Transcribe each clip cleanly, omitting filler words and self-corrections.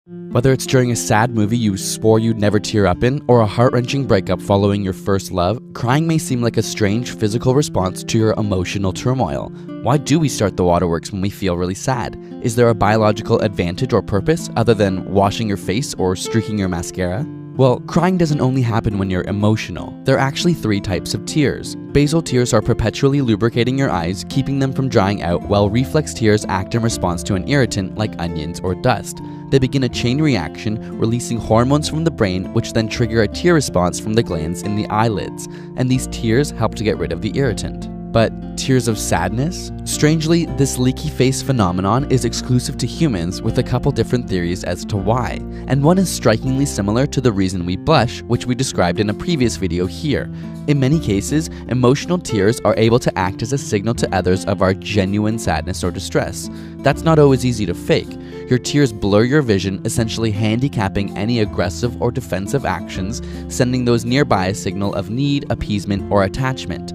Whether it's during a sad movie you swore you'd never tear up in, or a heart-wrenching breakup following your first love, crying may seem like a strange physical response to your emotional turmoil. Why do we start the waterworks when we feel really sad? Is there a biological advantage or purpose other than washing your face or streaking your mascara? Well, crying doesn't only happen when you're emotional. There are actually 3 types of tears. Basal tears are perpetually lubricating your eyes, keeping them from drying out, while reflex tears act in response to an irritant like onions or dust. They begin a chain reaction, releasing hormones from the brain, which then trigger a tear response from the glands in the eyelids, and these tears help to get rid of the irritant. But tears of sadness? Strangely, this leaky face phenomenon is exclusive to humans, with a couple different theories as to why, and one is strikingly similar to the reason we blush, which we described in a previous video here. In many cases, emotional tears are able to act as a signal to others of our genuine sadness or distress. That's not always easy to fake. Your tears blur your vision, essentially handicapping any aggressive or defensive actions, sending those nearby a signal of need, appeasement, or attachment.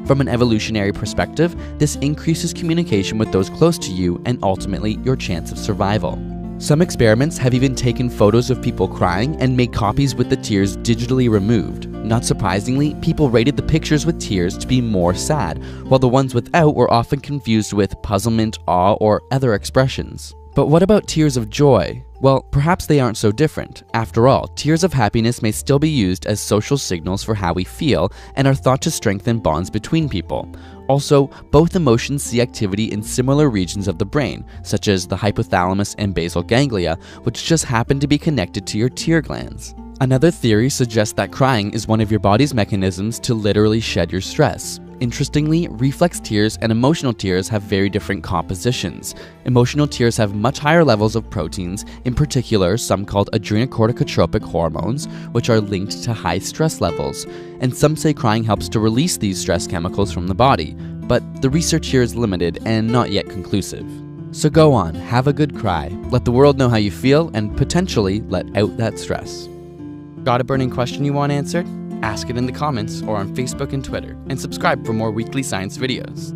From an evolutionary perspective, this increases communication with those close to you and ultimately your chance of survival. Some experiments have even taken photos of people crying and made copies with the tears digitally removed. Not surprisingly, people rated the pictures with tears to be more sad, while the ones without were often confused with puzzlement, awe, or other expressions. But what about tears of joy? Well, perhaps they aren't so different. After all, tears of happiness may still be used as social signals for how we feel and are thought to strengthen bonds between people. Also, both emotions see activity in similar regions of the brain, such as the hypothalamus and basal ganglia, which just happen to be connected to your tear glands. Another theory suggests that crying is one of your body's mechanisms to literally shed your stress. Interestingly, reflex tears and emotional tears have very different compositions. Emotional tears have much higher levels of proteins, in particular some called adrenocorticotropic hormones, which are linked to high stress levels. And some say crying helps to release these stress chemicals from the body, but the research here is limited and not yet conclusive. So go on, have a good cry, let the world know how you feel, and potentially let out that stress. Got a burning question you want answered? Ask it in the comments or on Facebook and Twitter, and subscribe for more weekly science videos.